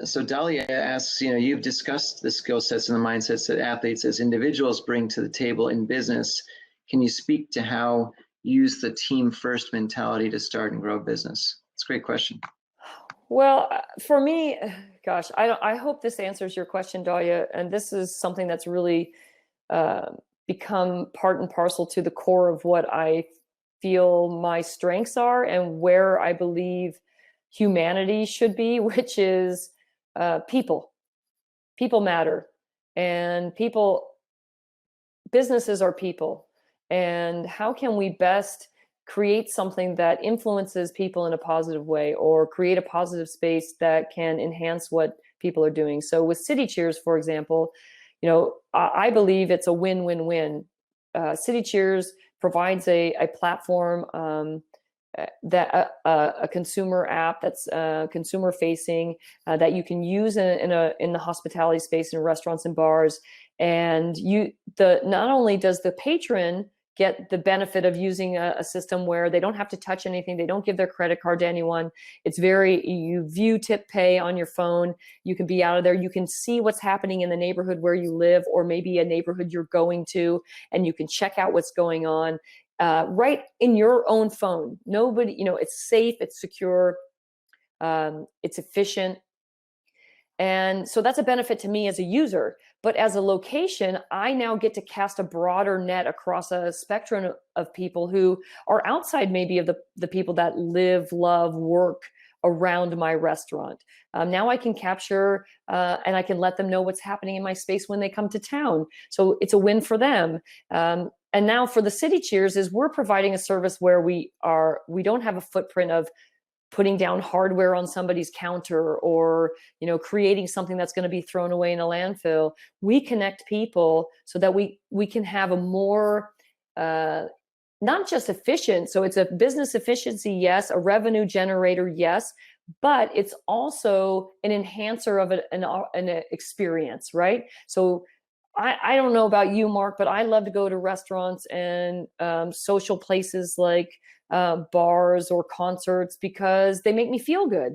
so Dahlia asks, you've discussed the skill sets and the mindsets that athletes as individuals bring to the table in business. Can you speak to how you use the team first mentality to start and grow a business? It's a great question. Well, for me, gosh, I hope this answers your question, Dahlia. And this is something that's really become part and parcel to the core of what I feel my strengths are and where I believe humanity should be, which is people. People matter, and businesses are people. And how can we best create something that influences people in a positive way, or create a positive space that can enhance what people are doing? So with CityCheers, for example, I believe it's a win-win-win. CityCheers provides a platform that a consumer app that's consumer facing that you can use in the hospitality space, in restaurants and bars. And not only does the patron get the benefit of using a system where they don't have to touch anything, they don't give their credit card to anyone. You view tip pay on your phone. You can be out of there. You can see what's happening in the neighborhood where you live, or maybe a neighborhood you're going to, and you can check out what's going on right in your own phone. Nobody, it's safe, it's secure, it's efficient. And so that's a benefit to me as a user. But as a location, I now get to cast a broader net across a spectrum of people who are outside maybe of the people that live, love, work around my restaurant. Now I can capture and I can let them know what's happening in my space when they come to town. So it's a win for them. And now for the CityCheers is we're providing a service where we don't have a footprint of putting down hardware on somebody's counter, or creating something that's going to be thrown away in a landfill. We connect people so that we can have a more not just efficient. So it's a business efficiency, yes, a revenue generator, yes, but it's also an enhancer of an experience, right? So I don't know about you, Mark, but I love to go to restaurants and social places like bars or concerts, because they make me feel good.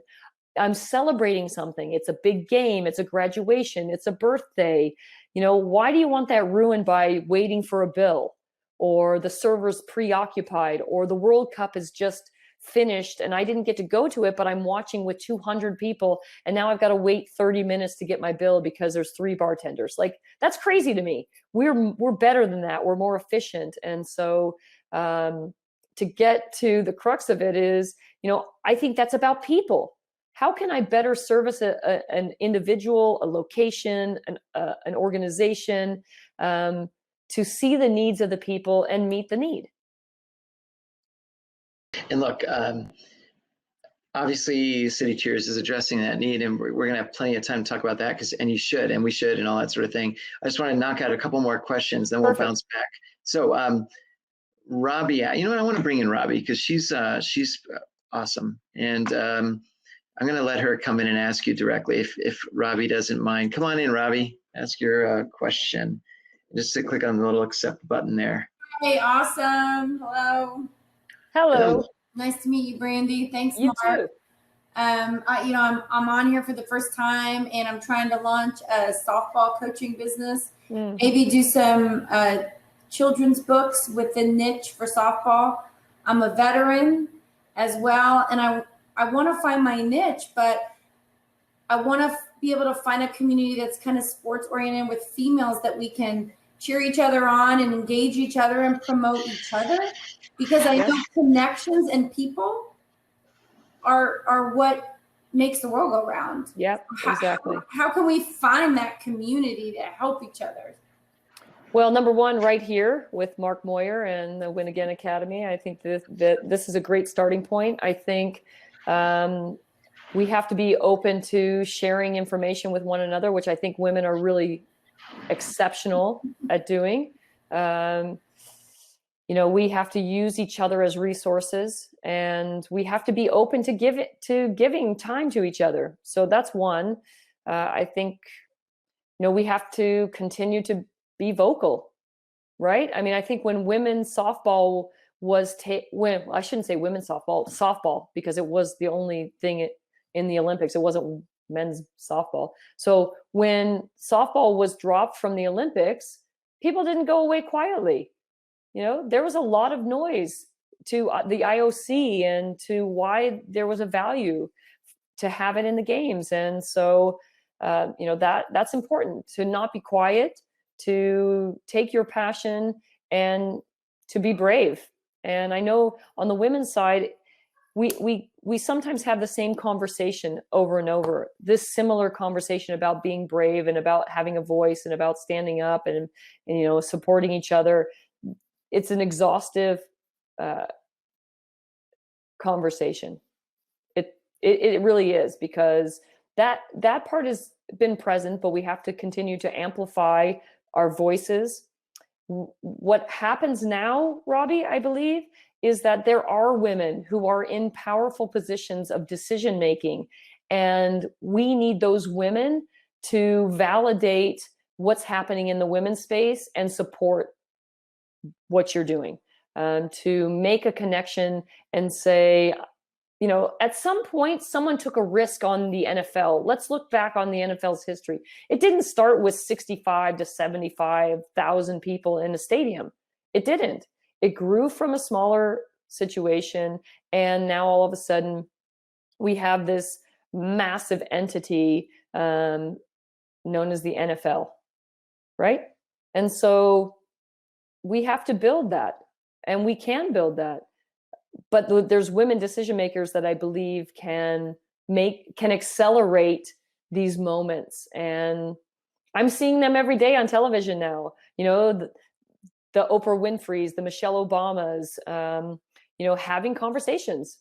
I'm celebrating something. It's a big game. It's a graduation. It's a birthday. Why do you want that ruined by waiting for a bill, or the server's preoccupied, or the World Cup is just finished and I didn't get to go to it, but I'm watching with 200 people, and now I've got to wait 30 minutes to get my bill because there's 3 bartenders. Like, that's crazy to me. We're better than that. We're more efficient. And so to get to the crux of it is, I think that's about people. How can I better service an individual, a location, an organization, to see the needs of the people and meet the need? And look, obviously CityCheers is addressing that need, and we're going to have plenty of time to talk about that, and we should, and all that sort of thing. I just want to knock out a couple more questions, then we'll bounce back. So Robbie, I want to bring in Robbie, because she's awesome. And I'm going to let her come in and ask you directly if Robbie doesn't mind. Come on in, Robbie. Ask your question. Just to click on the little accept button there. Hey, awesome. Hello. Hello. Nice to meet you, Brandi. Thanks, You Mark. too. I'm on here for the first time, and I'm trying to launch a softball coaching business. Maybe do some children's books with a niche for softball. I'm a veteran as well, and I want to find my niche, but I want to be able to find a community that's kind of sports oriented with females that we can cheer each other on and engage each other and promote each other, because I know connections and people are what makes the world go round. Yep, exactly. How can we find that community to help each other? Well, number one, right here with Mark Moyer and the Win Again Academy, I think that this is a great starting point. I think we have to be open to sharing information with one another, which I think women are really exceptional at doing. We have to use each other as resources, and we have to be open to giving time to each other. So that's one. I think, we have to continue to be vocal, right? I mean, I think when women's softball I shouldn't say women's softball, because it was the only thing in the Olympics. It wasn't men's softball. So when softball was dropped from the Olympics, people didn't go away quietly. There was a lot of noise to the IOC and to why there was a value to have it in the games. And so, that's important, to not be quiet, to take your passion and to be brave. And I know on the women's side, we sometimes have the same conversation over and over, this similar conversation about being brave and about having a voice and about standing up and supporting each other. It's an exhaustive conversation. It really is, because that part has been present, but we have to continue to amplify our voices. What happens now, Robbie, I believe, is that there are women who are in powerful positions of decision making, and we need those women to validate what's happening in the women's space and support what you're doing, to make a connection and say, at some point, someone took a risk on the NFL. Let's look back on the NFL's history. It didn't start with 65 to 75,000 people in a stadium. It didn't. It grew from a smaller situation. And now all of a sudden, we have this massive entity known as the NFL, right? And so we have to build that, and we can build that. But there's women decision makers that I believe can accelerate these moments. And I'm seeing them every day on television now. The Oprah Winfrey's, the Michelle Obamas, having conversations.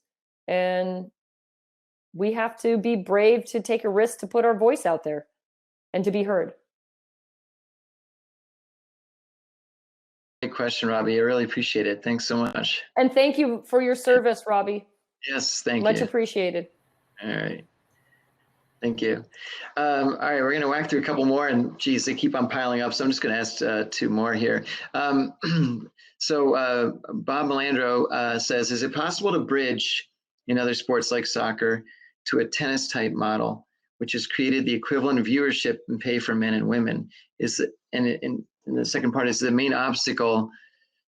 And we have to be brave to take a risk to put our voice out there and to be heard. Great question, Robbie. I really appreciate it. Thanks so much. And thank you for your service, Robbie. Yes, thank you. Much appreciated. All right. Thank you. All right, we're going to whack through a couple more, and geez, they keep on piling up. So I'm just going to ask two more here. So Bob Melandro says, is it possible to bridge in other sports like soccer to a tennis type model, which has created the equivalent viewership and pay for men and women? And the second part is the main obstacle,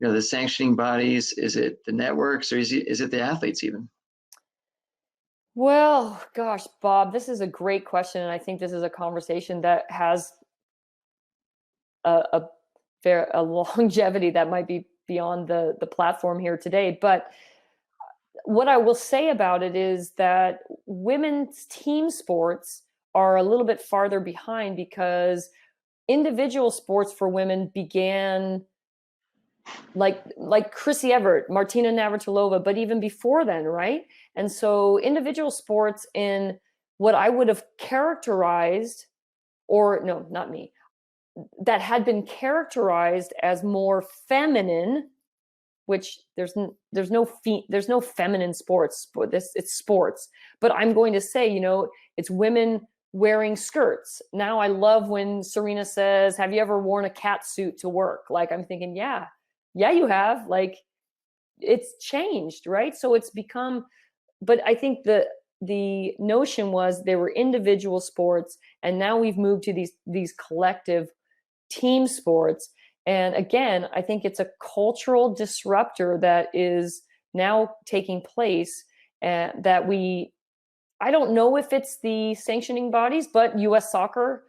the sanctioning bodies? Is it the networks, or is it the athletes even? Well, gosh, Bob, this is a great question. And I think this is a conversation that has a longevity that might be beyond the platform here today. But what I will say about it is that women's team sports are a little bit farther behind, because individual sports for women began like Chrissy Everett, Martina Navratilova, but even before then, right? And so individual sports in what I would have characterized, or no, not me, that had been characterized as more feminine, which there's no feminine sports. It's sports, but I'm going to say, it's women wearing skirts. Now I love when Serena says, have you ever worn a cat suit to work? Like, I'm thinking, yeah, you have. Like, it's changed, right? So it's become, but I think the notion was they were individual sports, and now we've moved to these collective team sports. And again, I think it's a cultural disruptor that is now taking place, and that I don't know if it's the sanctioning bodies, but U.S. Soccer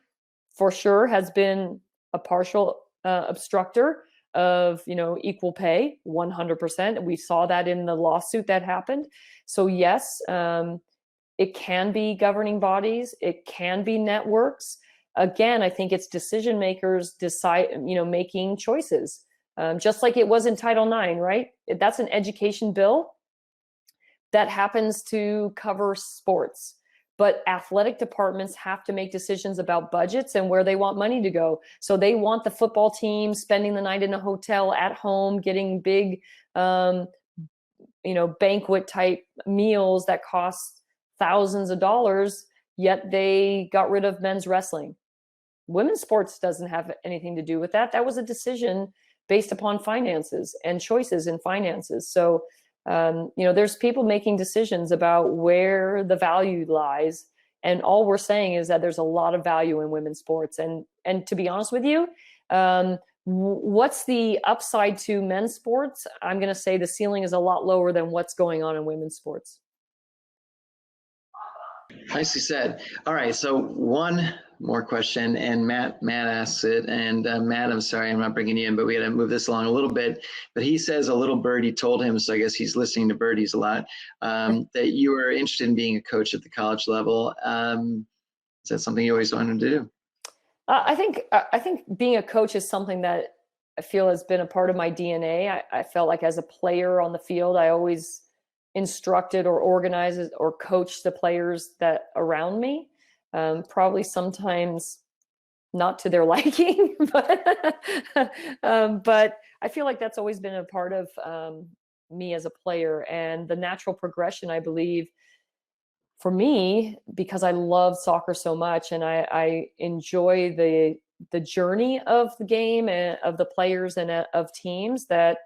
for sure has been a partial obstructor of, equal pay, 100%. We saw that in the lawsuit that happened. So yes, It can be governing bodies. It can be networks. Again, I think it's decision makers making choices. Just like it was in Title IX, right? That's an education bill that happens to cover sports. But athletic departments have to make decisions about budgets and where they want money to go. So they want the football team spending the night in a hotel at home, getting big, banquet type meals that cost thousands of dollars, yet they got rid of men's wrestling. Women's sports doesn't have anything to do with that. That was a decision based upon finances and choices in finances. So there's people making decisions about where the value lies. And all we're saying is that there's a lot of value in women's sports. And to be honest with you, what's the upside to men's sports? I'm going to say the ceiling is a lot lower than what's going on in women's sports. Nicely said. All right, so one more question, and Matt asks it, and Matt, I'm sorry, I'm not bringing you in, but we got to move this along a little bit. But he says a little birdie told him, so I guess he's listening to birdies a lot, that you were interested in being a coach at the college level. Is that something you always wanted to do? I think being a coach is something that I feel has been a part of my DNA. I felt like as a player on the field, I always instructed or organized or coached the players that around me. Probably sometimes not to their liking, but I feel like that's always been a part of me as a player. And the natural progression, I believe, for me, because I love soccer so much and I enjoy the journey of the game and of the players and of teams, that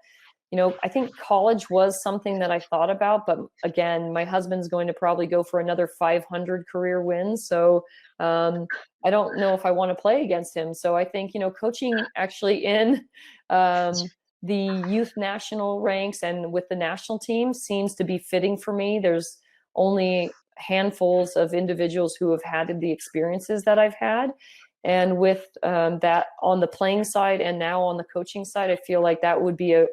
I think college was something that I thought about, but again, my husband's going to probably go for another 500 career wins. So I don't know if I want to play against him. So I think, coaching actually in the youth national ranks and with the national team seems to be fitting for me. There's only handfuls of individuals who have had the experiences that I've had. And with that on the playing side and now on the coaching side, I feel like that would be a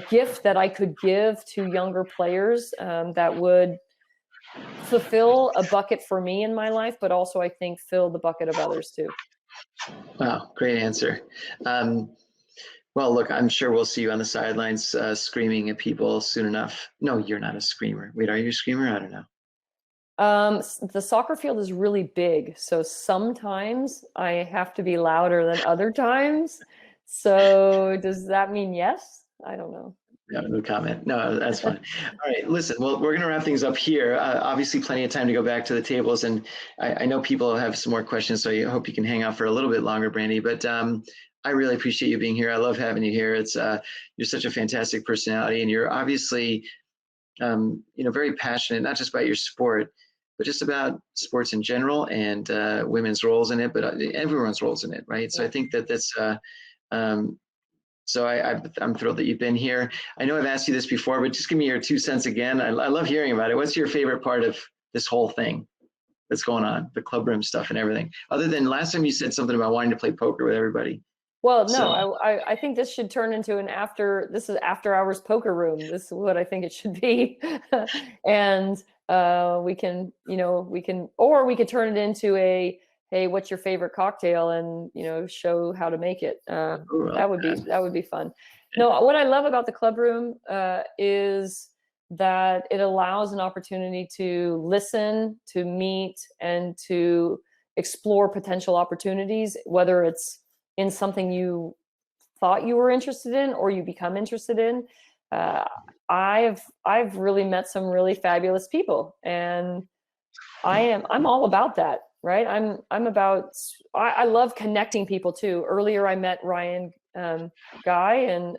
gift that I could give to younger players that would fulfill a bucket for me in my life, but also I think fill the bucket of others too. Wow, great answer. Well, look, I'm sure we'll see you on the sidelines screaming at people soon enough. No, you're not a screamer. Wait, are you a screamer? I don't know. The soccer field is really big, so sometimes I have to be louder than other times. So does that mean yes? I don't know. No comment. No, that's fine. All right, listen, well, we're going to wrap things up here. Obviously, plenty of time to go back to the tables, and I know people have some more questions, so I hope you can hang out for a little bit longer, Brandi. But I really appreciate you being here. I love having you here. It's you're such a fantastic personality, and you're obviously very passionate, not just about your sport, but just about sports in general and women's roles in it, but everyone's roles in it, right? So I think that's so I'm thrilled that you've been here. I know I've asked you this before, but just give me your 2 cents again. I love hearing about it. What's your favorite part of this whole thing that's going on, the Clubroom stuff and everything? Other than last time you said something about wanting to play poker with everybody. Well, no, I think this should turn into this is after hours poker room. This is what I think it should be. And we can turn it into a, hey, what's your favorite cocktail, and show how to make it. That would be fun. No, what I love about the Clubroom is that it allows an opportunity to listen, to meet, and to explore potential opportunities, whether it's in something you thought you were interested in or you become interested in. I've really met some really fabulous people, and I'm all about that, right? I love connecting people too. Earlier I met Ryan Guy, and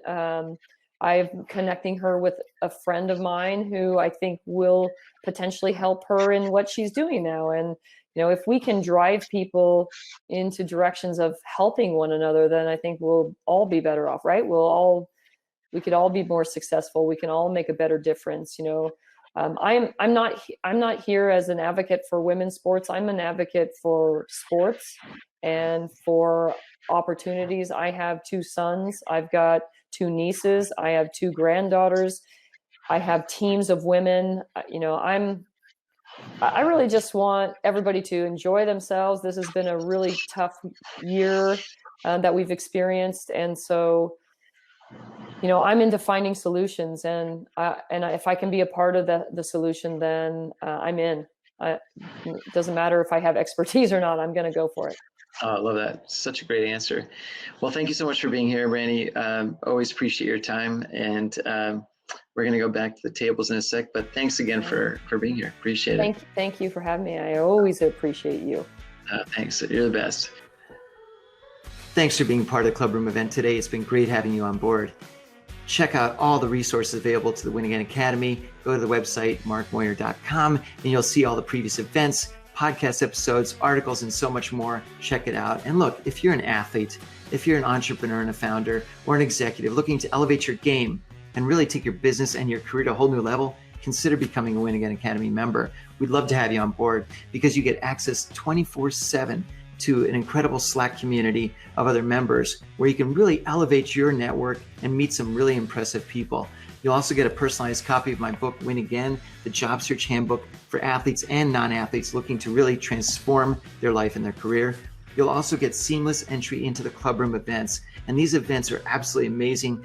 I'm connecting her with a friend of mine who I think will potentially help her in what she's doing now. And if we can drive people into directions of helping one another, then I think we'll all be better off, right? We could all be more successful. We can all make a better difference. I'm not here as an advocate for women's sports. I'm an advocate for sports and for opportunities. I have 2 sons. I've got 2 nieces. I have 2 granddaughters. I have teams of women. I really just want everybody to enjoy themselves. This has been a really tough year that we've experienced. And so, I'm into finding solutions, and if I can be a part of the solution, then I'm in. It doesn't matter if I have expertise or not. I'm going to go for it. Oh, I love that. Such a great answer. Well, thank you so much for being here, Brandi. Always appreciate your time. And we're going to go back to the tables in a sec, but thanks again for being here. Appreciate it. Thank you for having me. I always appreciate you. Thanks. You're the best. Thanks for being part of the Clubroom event today. It's been great having you on board. Check out all the resources available to the Win Again Academy. Go to the website, markmoyer.com, and you'll see all the previous events, podcast episodes, articles, and so much more. Check it out. And look, if you're an athlete, if you're an entrepreneur and a founder, or an executive looking to elevate your game and really take your business and your career to a whole new level, consider becoming a Win Again Academy member. We'd love to have you on board because you get access 24/7 to an incredible Slack community of other members where you can really elevate your network and meet some really impressive people. You'll also get a personalized copy of my book, Win Again, the job search handbook for athletes and non-athletes looking to really transform their life and their career. You'll also get seamless entry into the Clubroom events. And these events are absolutely amazing.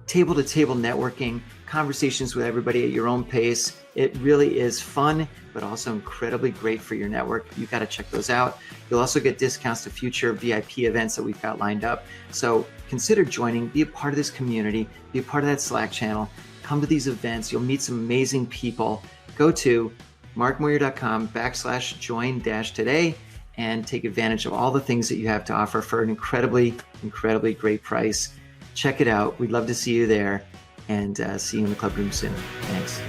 Table-to-table networking, conversations with everybody at your own pace. It really is fun, but also incredibly great for your network. You've got to check those out. You'll also get discounts to future VIP events that we've got lined up. So consider joining, be a part of this community, be a part of that Slack channel, come to these events. You'll meet some amazing people. Go to markmoyer.com/join-today and take advantage of all the things that you have to offer for an incredibly, incredibly great price. Check it out. We'd love to see you there, and see you in the Clubroom soon. Thanks.